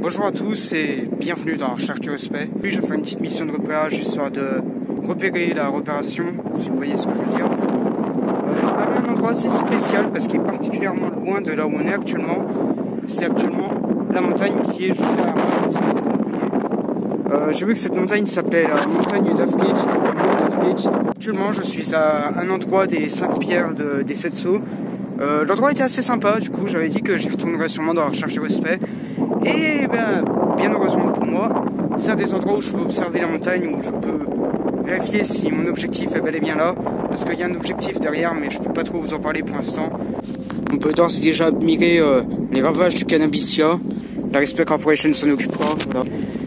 Bonjour à tous et bienvenue dans la Recherche du Respect. Puis je fais une petite mission de repérage histoire de repérer la repération, si vous voyez ce que je veux dire. Un endroit assez spécial parce qu'il est particulièrement loin de là où on est actuellement. C'est actuellement la montagne qui est juste derrière moi. J'ai vu que cette montagne s'appelle la montagne d'Afgate. Actuellement je suis à un endroit des 5 pierres des 7 sceaux. L'endroit était assez sympa, du coup j'avais dit que j'y retournerais sûrement dans la Recherche du Respect. Et bien heureusement pour moi, c'est un des endroits où je peux observer la montagne, où je peux vérifier si mon objectif est bel et bien là, parce qu'il y a un objectif derrière, mais je peux pas trop vous en parler pour l'instant. On peut d'ores et déjà admirer les ravages du cannabisia. La Respect Corporation s'en occupera. Voilà.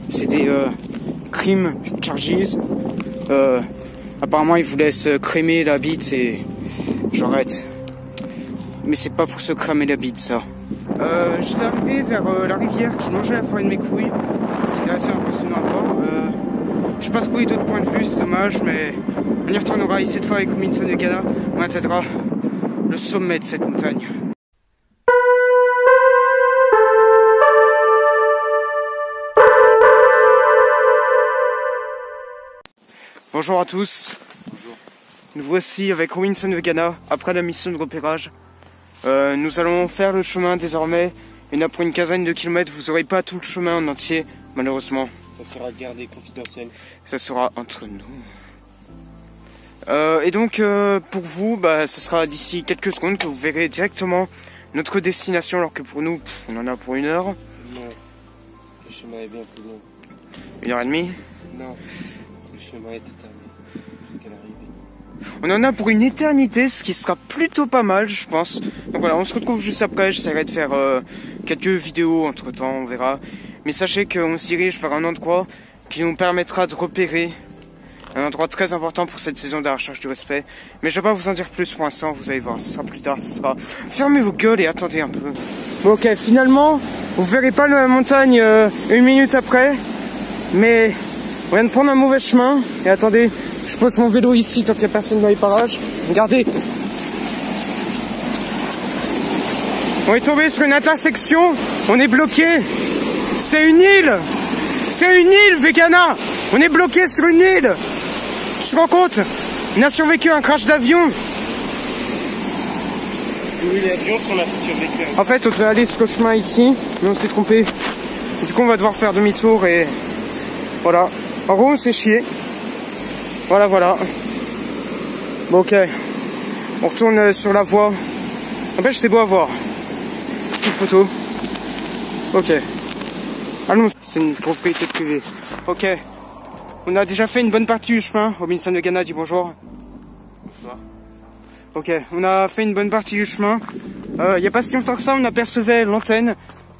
C'est des crime charges. Apparemment, ils vous laissent crémer la bite et j'arrête. Mais c'est pas pour se cramer la bite, ça. J'étais arrivé vers la rivière qui longeait la forêt de mes couilles, ce qui était assez impressionnant à voir. Je n'ai pas trouvé d'autres points de vue, c'est dommage, mais on y retournera. Et cette fois avec Robinson et Ghana, on atteindra le sommet de cette montagne. Bonjour à tous. Bonjour. Nous voici avec Robinson et Ghana après la mission de repérage. Nous allons faire le chemin désormais, et après une quinzaine de kilomètres, vous n'aurez pas tout le chemin en entier, malheureusement. Ça sera gardé confidentiel. Ça sera entre nous. Et donc, pour vous, ce sera d'ici quelques secondes que vous verrez directement notre destination, alors que pour nous, on en a pour 1 heure. Non, le chemin est bien plus long. 1h30 ? Non, le chemin est éternel jusqu'à l'arrivée. On en a pour une éternité, ce qui sera plutôt pas mal, je pense. Donc voilà, on se retrouve juste après. J'essaierai de faire quelques vidéos entre temps, on verra. Mais sachez qu'on se dirige vers un endroit qui nous permettra de repérer un endroit très important pour cette saison de la Recherche du Respect. Mais je vais pas vous en dire plus pour l'instant, vous allez voir, ce sera plus tard, ce sera... Fermez vos gueules et attendez un peu. Bon, ok, finalement, vous verrez pas la montagne 1 minute après. Mais on vient de prendre un mauvais chemin. Et attendez, je pose mon vélo ici tant qu'il n'y a personne dans les parages. Regardez. On est tombé sur une intersection. On est bloqué. C'est une île. C'est une île, Vegana. On est bloqué sur une île. Tu te rends compte? On a survécu à un crash d'avion. Oui, l'avion, on a survécu. En fait, on devait aller sur le chemin ici, mais on s'est trompé. Du coup, on va devoir faire demi-tour et voilà. En gros, on s'est chié. Voilà. Bon, ok. On retourne sur la voie. En fait, c'était beau à voir. Petite photo. Ok. Allons, c'est une propriété privée. Ok. On a déjà fait une bonne partie du chemin. Robinson de Ghana dit bonjour. Bonsoir. Ok, on a fait une bonne partie du chemin. Il n'y a pas si longtemps que ça, on apercevait l'antenne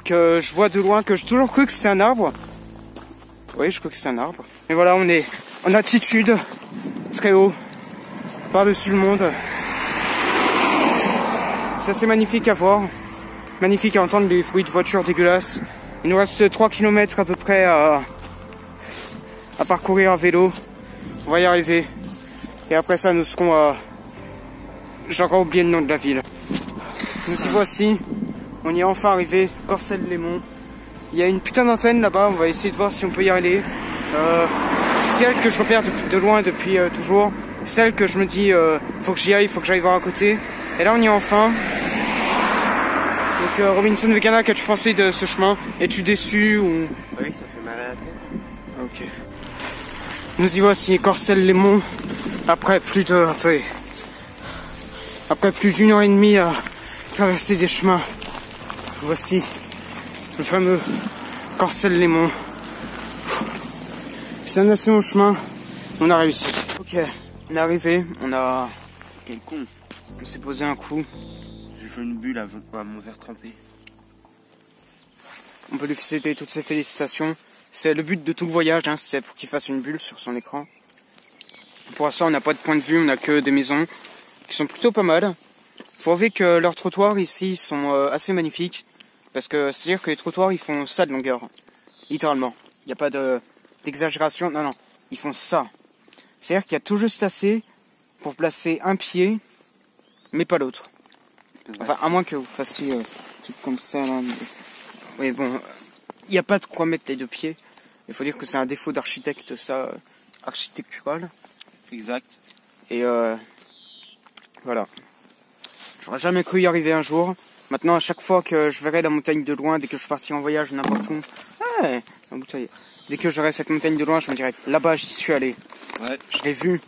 que je vois de loin, que j'ai toujours cru que c'était un arbre. Oui, je crois que c'est un arbre. Et voilà, on est en altitude, très haut, par-dessus le monde. C'est assez magnifique à voir. Magnifique à entendre les bruits de voitures dégueulasses. Il nous reste 3 km à peu près à parcourir à vélo. On va y arriver. Et après ça, nous serons à... J'ai encore oublié le nom de la ville. Nous y voici. On y est enfin arrivé. Corcelles-les-Monts. Il y a une putain d'antenne là-bas. On va essayer de voir si on peut y aller. C'est elle que je repère de loin depuis toujours. Celle que je me dis, faut que j'y aille, faut que j'aille voir à côté. Et là, on y est enfin. Donc Robinson Vegana, qu'as-tu pensé de ce chemin? Es-tu déçu ou... Oui, ça fait mal à la tête. Ok. Nous y voici, Corcelles-les-Monts. Après plus de... Attendez. Après plus d'1 heure et demie à traverser des chemins. Voici le fameux Corcelles-les-Monts. C'est un assez long chemin. On a réussi. Ok. On est arrivé. On a... Quel con. On s'est posé un coup. J'ai fait une bulle à mon verre trempé. On peut lui féliciter toutes ses félicitations. C'est le but de tout le voyage, hein, c'était pour qu'il fasse une bulle sur son écran. Pour l'instant, on n'a pas de point de vue, on n'a que des maisons qui sont plutôt pas mal. Faut avouer que leurs trottoirs ici sont assez magnifiques. Parce que c'est-à-dire que les trottoirs, ils font ça de longueur. Littéralement. Il n'y a pas d'exagération. Non. Ils font ça. C'est-à-dire qu'il y a tout juste assez pour placer un pied, mais pas l'autre. Enfin, à moins que vous fassiez un truc comme ça, là. Oui, bon. il n'y a pas de quoi mettre les deux pieds. Il faut dire que c'est un défaut d'architecte, ça, architectural. Exact. Et voilà. J'aurais jamais cru y arriver un jour. Maintenant, à chaque fois que je verrai la montagne de loin, dès que je partirai en voyage n'importe où, ouais, la bouteille. Dès que j'aurai cette montagne de loin, je me dirai, là-bas, j'y suis allé. Ouais. Je l'ai vu.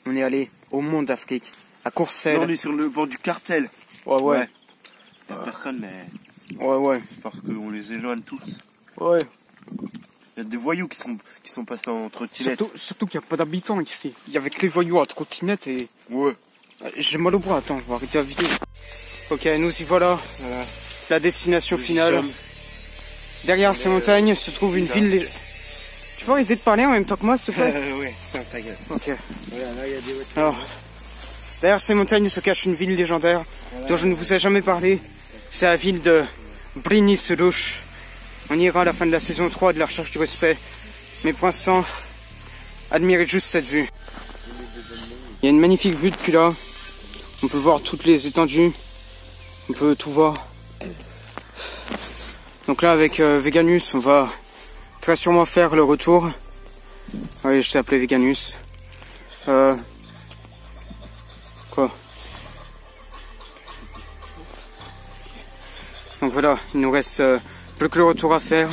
On est allé au Mont d'Afrique, à Courcelles. On est sur le bord du cartel. Ouais. Il n'y a personne, mais Ouais. parce qu'on les éloigne tous. Ouais. Il y a des voyous qui sont passés en trottinette. Surtout qu'il n'y a pas d'habitants ici. Il y avait que les voyous à trottinette et... Ouais. J'ai mal au bras, attends, je vais arrêter la vidéo. Ok, nous y voilà. La destination finale. Derrière ces montagnes se trouve une ville... Tu peux arrêter de parler en même temps que moi, s'il te plaît? Ouais, ta gueule. Ok. Voilà, là, il y a des voitures. Alors, derrière ces montagnes se cache une ville légendaire dont je ne vous ai jamais parlé. C'est la ville de Brigny-sur-Louche. On ira à la fin de la saison 3 de la recherche du respect. Mais pour l'instant, admirez juste cette vue. Il y a une magnifique vue depuis là. On peut voir toutes les étendues. On peut tout voir. Donc là, avec Veganus, on va très sûrement faire le retour. Oui, je t'ai appelé Veganus. Quoi? Donc voilà, il nous reste plus que le retour à faire.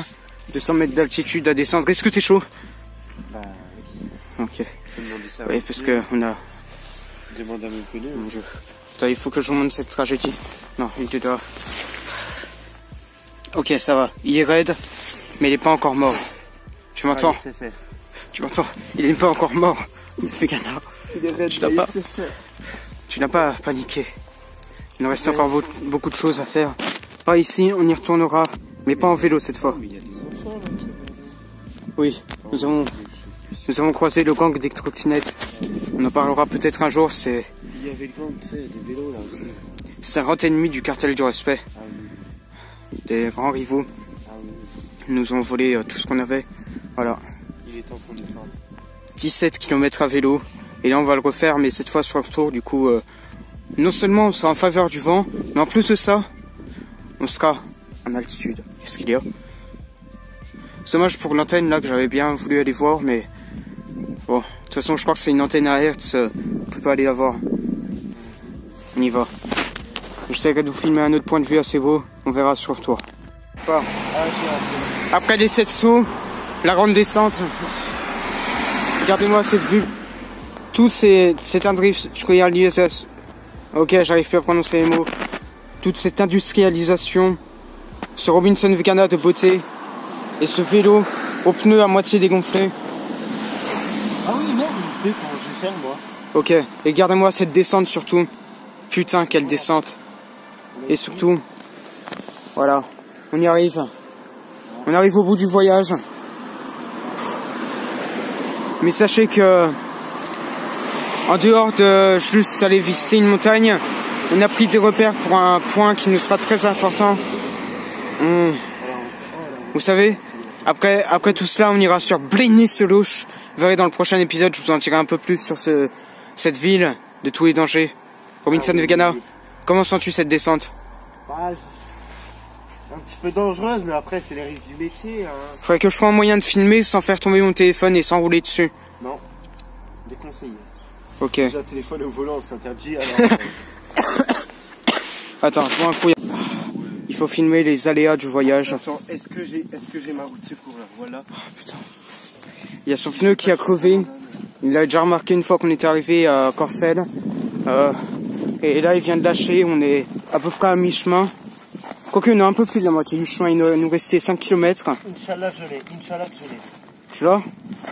200 mètres d'altitude à descendre. Est-ce que t'es chaud? Bah, ok. ça, oui, parce que on a... Demande à mon connu. Mon Dieu. Attends, il faut que je vous montre cette tragédie. Non, il était là. Ok, ça va. Il est raide, mais il n'est pas encore mort. Tu m'entends? C'est fait. Tu m'entends? Il n'est pas encore mort. Vegana. Tu n'as pas paniqué. Il nous reste encore beaucoup de choses à faire. Pas ici, on y retournera, mais pas en vélo cette fois. Mais il y a des enfants là. Oui, nous avons croisé le gang des trottinettes. On en parlera peut-être un jour. Il y avait le gang, tu sais, des vélos là aussi. C'est un grand ennemi du cartel du respect. Ah oui. Des grands rivaux. Ah oui. Ils nous ont volé tout ce qu'on avait. Voilà. Il est temps qu'on descende. 17 km à vélo. Et là on va le refaire, mais cette fois sur le retour. Du coup, non seulement on sera en faveur du vent, mais en plus de ça, on sera en altitude. Qu'est-ce qu'il y a? C'est dommage pour l'antenne là que j'avais bien voulu aller voir, mais bon, de toute façon je crois que c'est une antenne à Hertz, on peut pas aller la voir. On y va. J'essaierai de vous filmer un autre point de vue assez beau, on verra sur le retour. Bon. Après les 7 sauts, la grande descente, regardez-moi cette vue. Tout c'est industrialisation. Ok, j'arrive plus à prononcer les mots. Toute cette industrialisation, ce Robinson Vegana de beauté et ce vélo aux pneus à moitié dégonflé. Ah oui, merde, il quand je ferme moi. Ok, et regardez-moi cette descente surtout. Putain, quelle descente. Et surtout, voilà, on y arrive. On arrive au bout du voyage. Mais sachez que, en dehors de juste aller visiter une montagne, on a pris des repères pour un point qui nous sera très important. Vous savez, après tout cela, on ira sur Brigny-sur-Louche. Vous verrez dans le prochain épisode, je vous en dirai un peu plus sur cette ville de tous les dangers. Robinson Vegana, comment sens-tu cette descente? Bah, c'est un petit peu dangereuse, mais après c'est les risques du métier. Hein. Faudrait que je trouve un moyen de filmer sans faire tomber mon téléphone et sans rouler dessus. Non, déconseillé. Ok. Déjà, téléphone au volant, c'est interdit. Alors, Attends, je vois un coup. Il faut filmer les aléas du voyage. Attends, est-ce que j'ai ma roue de secours là? Voilà. Oh, putain. Il y a son pneu qui a crevé. Il l'a déjà remarqué une fois qu'on était arrivé à Courcelles. Et là, il vient de lâcher. On est à peu près à mi-chemin. Quoique, on est un peu plus de la moitié du chemin. Il nous restait 5 km. Inch'Allah, je l'ai. Inch'Allah, je l'ai. Tu vois?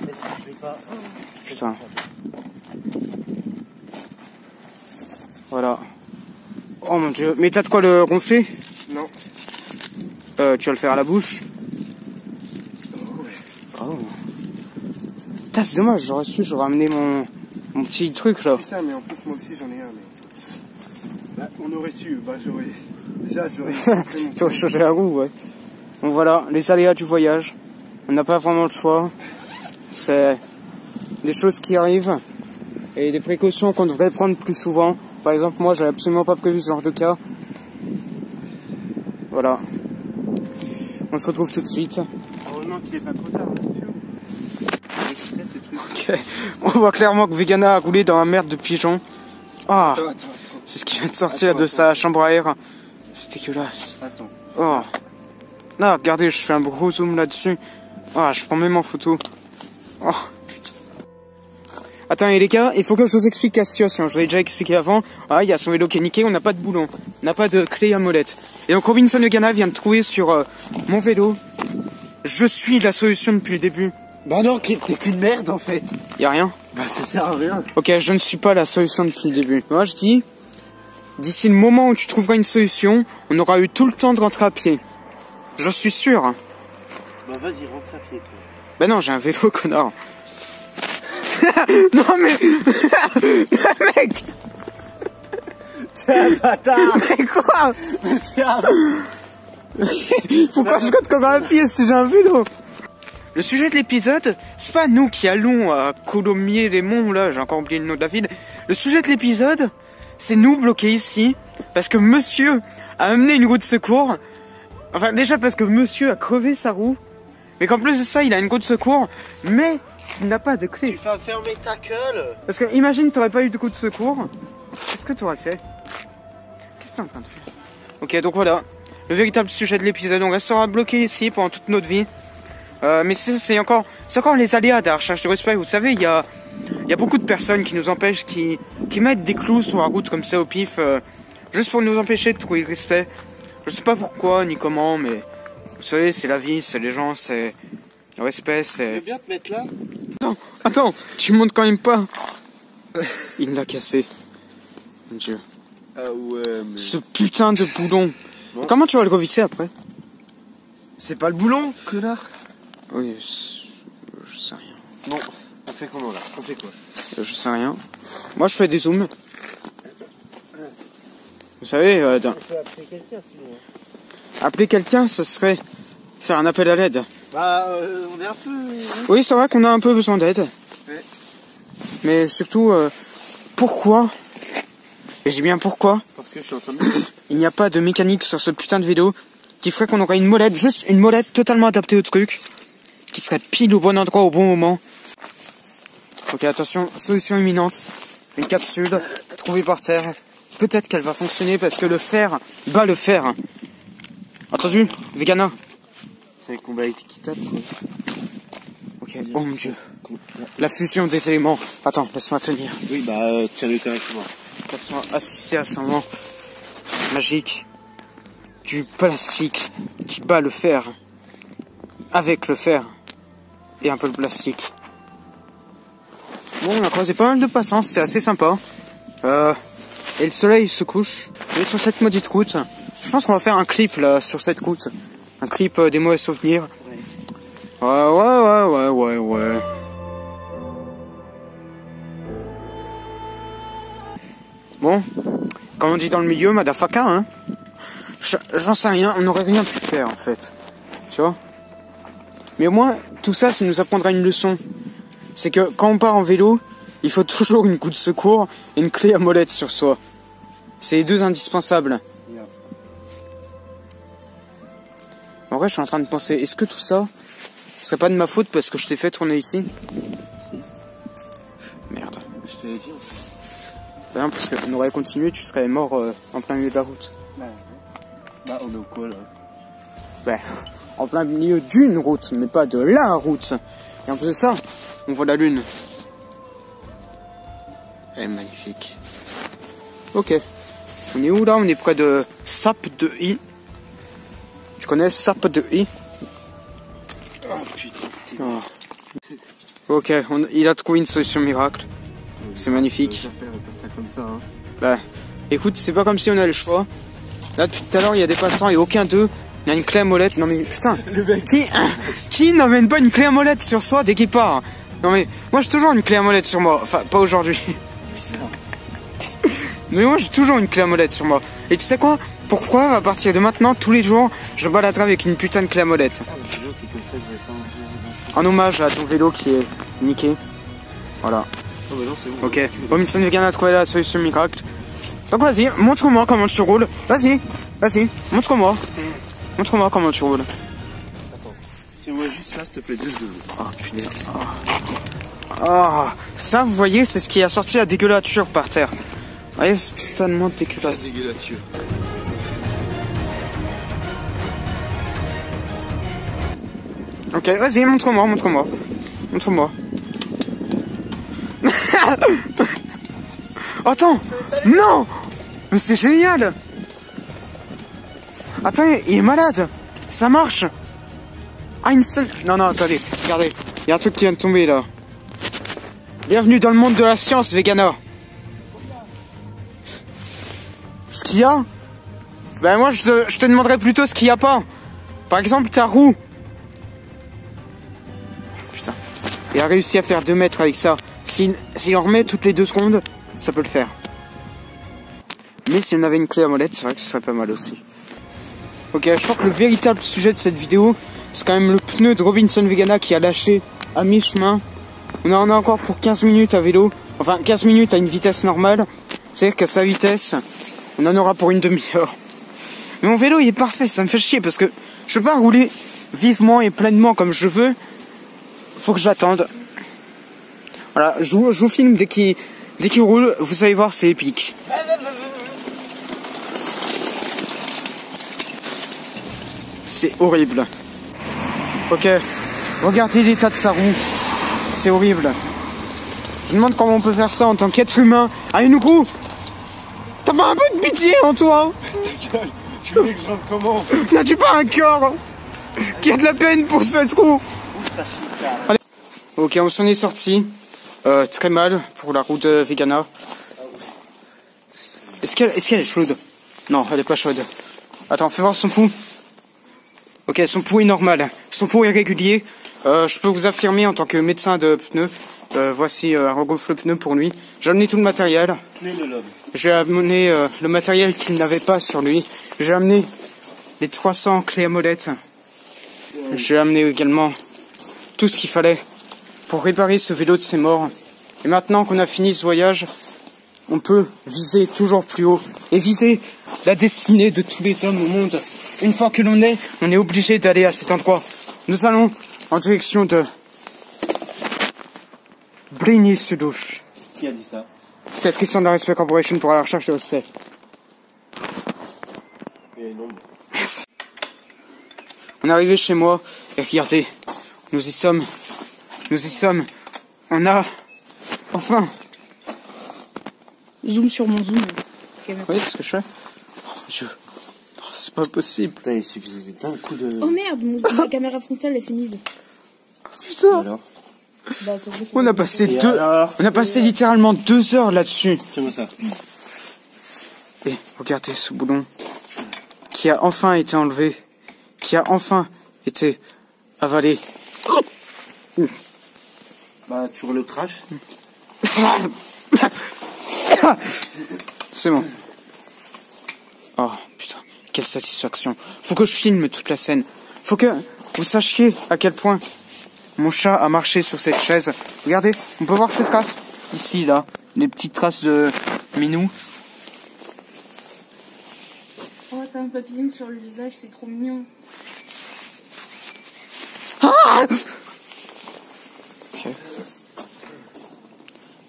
Mais si je l'ai pas. Putain. Voilà. Oh mon dieu. Mais t'as de quoi le gonfler? Non. Tu vas le faire à la bouche? Oh. Putain, c'est dommage. J'aurais su, j'aurais amené mon petit truc là. Putain, mais en plus, moi aussi, j'en ai un. Mais... Bah, on aurait su. Bah, j'aurais. Déjà, j'aurais. Tu vas changer la roue, ouais. Donc voilà, les aléas du voyage. On n'a pas vraiment le choix. C'est des choses qui arrivent et des précautions qu'on devrait prendre plus souvent. Par exemple, moi, j'avais absolument pas prévu ce genre de cas. Voilà. On se retrouve tout de suite. Heureusement qu'il est pas trop tard. Ok. On voit clairement que Vegana a roulé dans la merde de pigeon. Ah, Attends. c'est ce qui vient de sortir de sa chambre à air. C'est dégueulasse. Attends. Oh. Là, regardez, je fais un gros zoom là-dessus. Ah, je prends même en photo. Oh, putain. Attends, et les gars, il faut que je vous explique la situation. Je l'ai déjà expliqué avant. Ah, il y a son vélo qui est niqué, on n'a pas de boulon. On n'a pas de clé à molette. Et donc Robinson Vegana vient de trouver sur mon vélo. Je suis la solution depuis le début. Bah non, t'es qu'une merde en fait. Y a rien? Bah ça sert à rien. Ok, je ne suis pas la solution depuis le début. Moi, je dis, d'ici le moment où tu trouveras une solution, on aura eu tout le temps de rentrer à pied. Je suis sûr. Bah vas-y, rentre à pied toi. Ben non, j'ai un vélo, connard. Non mais... Mec. T'es un bâtard. Mais quoi? T'es un... Pourquoi je compte comme à pied si j'ai un vélo? Le sujet de l'épisode, c'est pas nous qui allons à Colomiers-les-Monts, là, j'ai encore oublié le nom de la ville. Le sujet de l'épisode, c'est nous bloqués ici, parce que monsieur a amené une roue de secours. Enfin, déjà parce que monsieur a crevé sa roue, mais qu'en plus de ça, il a une roue de secours, mais il n'a pas de clé. Tu vas fermer ta gueule. Parce que, imagine, t'aurais pas eu de roue de secours, qu'est-ce que t'aurais fait? Qu'est-ce que t'es en train de faire? Ok, donc voilà, le véritable sujet de l'épisode, on restera bloqué ici pendant toute notre vie. Mais c'est encore les aléas de la recherche de respect. Vous savez, il y a beaucoup de personnes qui nous empêchent, qui mettent des clous sur la route comme ça au pif, juste pour nous empêcher de trouver le respect. Je sais pas pourquoi ni comment, mais vous savez, c'est la vie, c'est les gens, c'est le respect, Tu c'est... veux bien te mettre là? Attends, tu montes quand même pas. Il l'a cassé. Mon Dieu. Ah ouais, mais... Ce putain de boulon. Bon. Comment tu vas le revisser après? C'est pas le boulon, connard? Oui, je sais rien. Bon, on fait comment là? On fait quoi? Je sais rien. Moi, je fais des zooms. Vous savez, On peut appeler quelqu'un sinon. appeler quelqu'un, ça serait faire un appel à l'aide. Bah, on est un peu... Oui, c'est vrai qu'on a un peu besoin d'aide. Ouais. Mais surtout, pourquoi? Et je dis bien pourquoi? Parce que je suis en train de... Il n'y a pas de mécanique sur ce putain de vélo qui ferait qu'on aurait une molette, juste une molette totalement adaptée au truc, qui serait pile au bon endroit au bon moment. Ok, attention, solution imminente. Une capsule trouvée par terre. Peut-être qu'elle va fonctionner parce que le fer bat le fer. Entendu, Vegana? C'est un combat équitable quoi. Ok, oh mon dieu. La fusion des éléments. Attends, laisse-moi tenir. Oui, bah, tiens-le correctement. Laisse-moi assister à ce moment magique du plastique qui bat le fer avec le fer et un peu de plastique. Bon, on a croisé pas mal de passants, c'était assez sympa. Et le soleil se couche. Et sur cette maudite route, je pense qu'on va faire un clip là sur cette route. Un clip des mauvais souvenirs. Ouais. Bon, comme on dit dans le milieu, madafaka, hein. J'en sais rien, on n'aurait rien pu faire en fait. Tu vois? Mais au moins, tout ça, ça nous apprendra une leçon. C'est que quand on part en vélo, il faut toujours une roue de secours et une clé à molette sur soi. C'est les deux indispensables. En vrai, je suis en train de penser, est-ce que tout ça, ce serait pas de ma faute parce que je t'ai fait tourner ici? Merde. Je te l'ai dit en fait. Non, parce qu'on aurait continué, tu serais mort en plein milieu de la route. Bah, on est au quoi là? Ben, en plein milieu d'une route, mais pas de la route. Et en plus de ça, on voit la lune. Elle est magnifique. Ok. On est où là? On est près de Sap de I. Tu connais Sap de I? Oh putain. Oh. Ok, il a trouvé une solution miracle. C'est magnifique. On pas ça comme ça, hein. Bah, écoute, c'est pas comme si on avait le choix. Là, depuis tout à l'heure, il y a des passants et aucun d'eux n'a une clé à molette. Non mais putain, Le mec. qui n'emmène pas une clé à molette sur soi dès qu'il part? Non mais, moi j'ai toujours une clé à molette sur moi. Enfin, pas aujourd'hui. Mais moi j'ai toujours une clé à molette sur moi. Et tu sais quoi? Pourquoi à partir de maintenant, tous les jours, je baladerai avec une putain de clé à molette? Ah, c'est bien, c'est comme ça, je vais pas En hommage à ton vélo qui est niqué. Voilà. Oh, bah non, c'est bon. Ok, Robinson Vegana a trouvé la solution miracle. Donc vas-y, montre-moi comment tu roules. Vas-y, montre-moi. Montre-moi comment tu roules. Tiens-moi juste ça, s'il te plaît, 2 secondes. Oh punaise. Oh, ça, vous voyez, c'est ce qui a sorti la dégueulature par terre. Vous voyez, c'est totalement dégueulasse. Dégueulature. Ok, vas-y, montre-moi, montre-moi. Montre-moi. Attends, non. Mais c'est génial. Attends, il est malade. Ça marche. Ah, une seule... Non, non, attendez, regardez. Il y a un truc qui vient de tomber, là. Bienvenue dans le monde de la science, Vegana. Ce qu'il y a? Ben moi, je te demanderais plutôt ce qu'il n'y a pas. Par exemple, ta roue. Putain. Il a réussi à faire 2 mètres avec ça. Si on remet toutes les 2 secondes, ça peut le faire. Mais si on avait une clé à molette, c'est vrai que ce serait pas mal aussi. Ok, je crois que le véritable sujet de cette vidéo, c'est quand même le pneu de Robinson Vegana qui a lâché à mi-chemin. On en a encore pour 15 minutes à vélo. Enfin, 15 minutes à une vitesse normale. C'est-à-dire qu'à sa vitesse, on en aura pour une demi-heure. Mais mon vélo, il est parfait, ça me fait chier parce que je peux pas rouler vivement et pleinement comme je veux. Faut que j'attende. Voilà, je vous filme dès qu'il roule. Vous allez voir, c'est épique. C'est horrible. Ok, regardez l'état de sa roue. C'est horrible. Je me demande comment on peut faire ça en tant qu'être humain à une roue. T'as pas un peu de pitié en toi? Ta gueule, tu veux que je rentre comment? N'as-tu pas un cœur qui a de la peine pour cette roue? Allez. Ok, on s'en est sorti. Très mal pour la roue de Vegana. Est-ce qu'elle est chaude? Non, elle est pas chaude. Attends, fais voir son pouls. Ok, son pouls est normal. Son pouls est régulier. Je peux vous affirmer en tant que médecin de pneus. Voici un regonfle-pneu pour lui. J'ai amené tout le matériel. J'ai amené le matériel qu'il n'avait pas sur lui. J'ai amené les 300 clés à molette. J'ai amené également tout ce qu'il fallait pour réparer ce vélo de ses morts. Et maintenant qu'on a fini ce voyage, on peut viser toujours plus haut et viser la destinée de tous les hommes au monde. Une fois que on est obligé d'aller à cet endroit. Nous allons en direction de Brigny-sur-Douche. Qui a dit ça? C'est Christian de la Respect Corporation pour la recherche de respect. Merci. On est arrivé chez moi et regardez, nous y sommes. On a enfin. Zoom sur mon zoom. Okay, oui, c'est ce que je fais. Oh, Dieu. Oh, c'est pas possible. Putain, il suffisait d'un coup de... Oh merde, ma caméra frontale elle s'est mise. Putain. Alors bah, on a passé littéralement 2 heures là-dessus. Tiens-moi ça. Et regardez ce boulon qui a enfin été enlevé, qui a enfin été avalé. Bah, tu le crash. C'est bon. Oh putain, quelle satisfaction. Faut que je filme toute la scène. Faut que vous sachiez à quel point mon chat a marché sur cette chaise. Regardez, on peut voir ces traces. Ici, là, les petites traces de minou. Oh, t'as un papillon sur le visage, c'est trop mignon. Ah! Okay.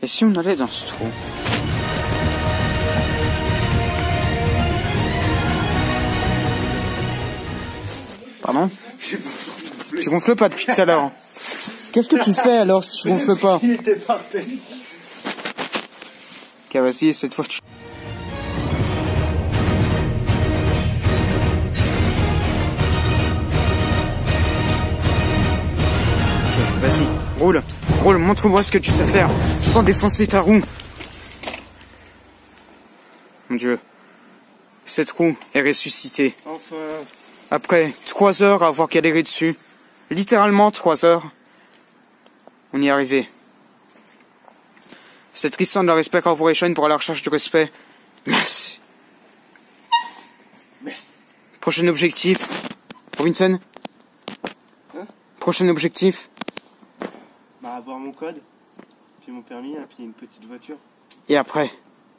Et si on allait dans ce trou? Pardon? Tu gonfles pas depuis tout à l'heure. Qu'est-ce que tu fais alors si tu gonfles pas? Il était par terre. Ok, vas-y, cette fois tu... Vas-y, roule, montre-moi ce que tu sais faire, sans défoncer ta roue. Mon Dieu, cette roue est ressuscitée. Enfin. Après 3 heures à avoir galéré dessus, littéralement 3 heures, on y est arrivé. C'est Tristan de la Respect Corporation pour la recherche du respect. Merci. Prochain objectif. Robinson? Hein? Prochain objectif. Bah, avoir mon code, puis mon permis, et puis une petite voiture. Et après?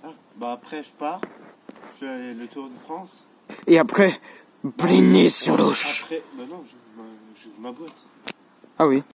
Ah, bah après je pars, je fais le tour de France. Et après, Bliné sur l'ouche. Après, bah non, j'ouvre ma boîte. Ah oui.